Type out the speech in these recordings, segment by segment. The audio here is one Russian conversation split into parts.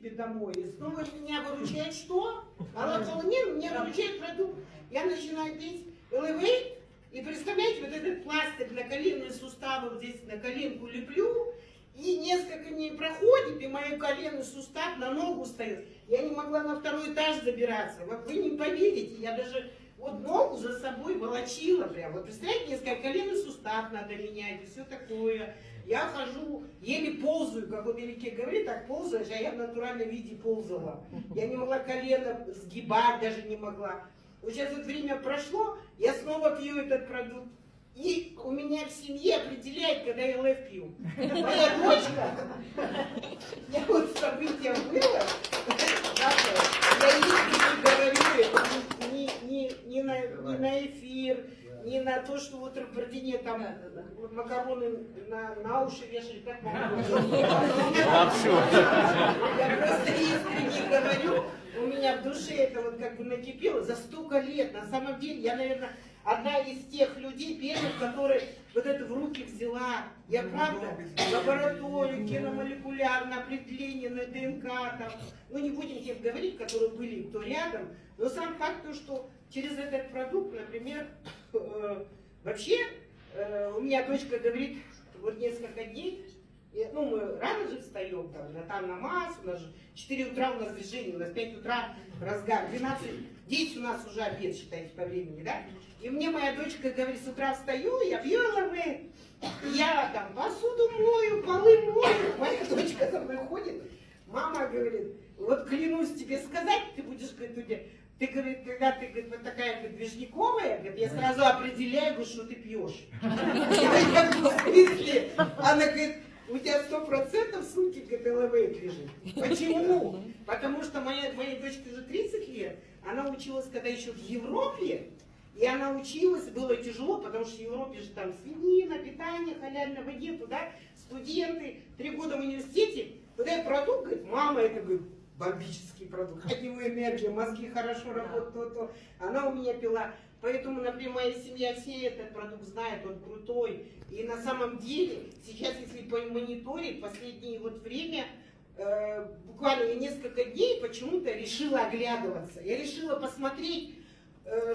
домой. И снова меня выручает что? Она сказала, нет, меня выручает продукт. Я начинаю пить Elevate, и представляете, вот этот пластырь на коленные суставы, вот здесь на коленку леплю, и несколько дней проходит, и мой коленный сустав на ногу встает. Я не могла на второй этаж забираться. Вот вы не поверите, я даже вот ногу за собой волочила прям. Вот представляете, несколько коленный сустав надо менять и все такое. Я хожу, еле ползаю, как в Америке говорит, так ползаешь, а я в натуральном виде ползала. Я не могла колено сгибать, даже не могла. Вот сейчас вот время прошло, я снова пью этот продукт. И у меня в семье определяет, когда я ЛФ пью. Моя дочка, я вот событие было, я ей говорю, не на эфир, не на то, что вот в Бородине там макароны на уши вешали, как могу. Я просто искренне говорю, у меня в душе это вот как бы накипело за столько лет. На самом деле, я, наверное, одна из тех людей, первых, которые вот это в руки взяла. Я правда, лабораторию, киномолекулярное определение на ДНК, там, ну не будем тех говорить, которые были, кто рядом, но сам факт то, что через этот продукт, например, вообще, у меня дочка говорит, вот несколько дней, ну мы рано же встаем, там намаз, у нас же 4 утра у нас движение, у нас 5 утра разгар, 10 у нас уже обед, считайте, по времени, да? И мне моя дочка говорит, с утра встаю, я пью ЛВ, я там посуду мою, полы мою, моя дочка со мной ходит, мама говорит, вот клянусь тебе сказать, ты будешь, говорит, ты, говорит, когда ты, говорит, вот такая, говорит, движниковая, говорит, я сразу определяю, говорит, что ты пьешь. Она говорит, у тебя 100% в сумке, говорит, ЛВ лежит. Почему? Потому что моей дочке уже 30 лет, она училась, когда еще в Европе, и она училась, было тяжело, потому что в Европе же там свинина, питание, халяльного нету, да, студенты, 3 года в университете, вот этот продукт, говорит, мама, это, говорит, бомбический продукт, от него энергия, мозги хорошо работают, то. Она у меня пила. Поэтому, например, моя семья все этот продукт знает, он крутой. И на самом деле, сейчас, если мониторить, последнее вот время, буквально я несколько дней почему-то решила оглядываться. Я решила посмотреть,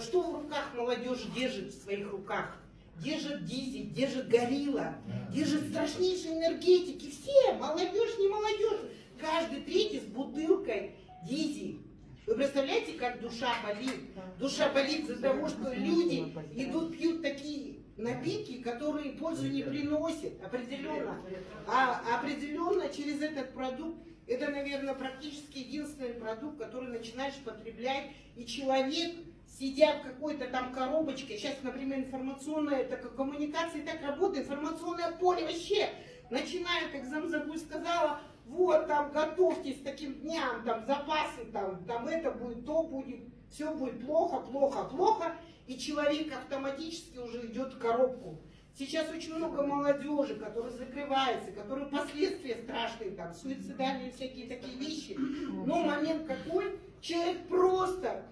что в руках молодежь держит в своих руках. Держит дизель, держит горилла, держит страшнейшие энергетики. Все, молодежь, не молодежь. Каждый третий с бутылкой дизель. Вы представляете, как душа болит? Душа болит из-за того, что люди идут, пьют такие напитки, которые пользу не приносят, определенно. А определенно через этот продукт, это, наверное, практически единственный продукт, который начинаешь потреблять, и человек, сидя в какой-то там коробочке, сейчас, например, информационная коммуникация так работает, информационное поле вообще начинает, как Замзагуль сказала, вот там готовьтесь к таким дням, там запасы, там это будет, то будет, все будет плохо, плохо, плохо, и человек автоматически уже идет в коробку. Сейчас очень много молодежи, которая закрывается, которые последствия страшные, там, суицидальные всякие такие вещи. Но момент какой? Человек просто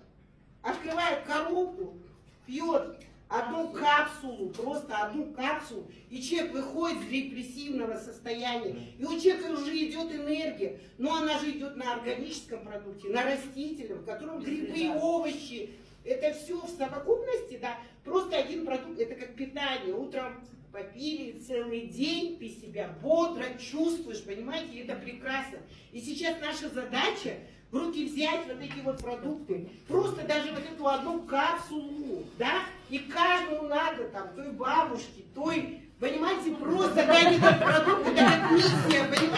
открывает коробку, пьет одну капсулу, просто одну капсулу, и человек выходит из депрессивного состояния, и у человека уже идет энергия, но она же идет на органическом продукте, на растительном, в котором грибы и овощи, это все в совокупности, да, просто один продукт, это как питание, утром попили целый день, ты себя бодро чувствуешь, понимаете, это прекрасно. И сейчас наша задача в руки взять вот эти вот продукты, просто даже вот эту одну капсулу, да, и каждому надо, там, той бабушке, той, понимаете, просто дать этот продукт, это как миссия, понимаете.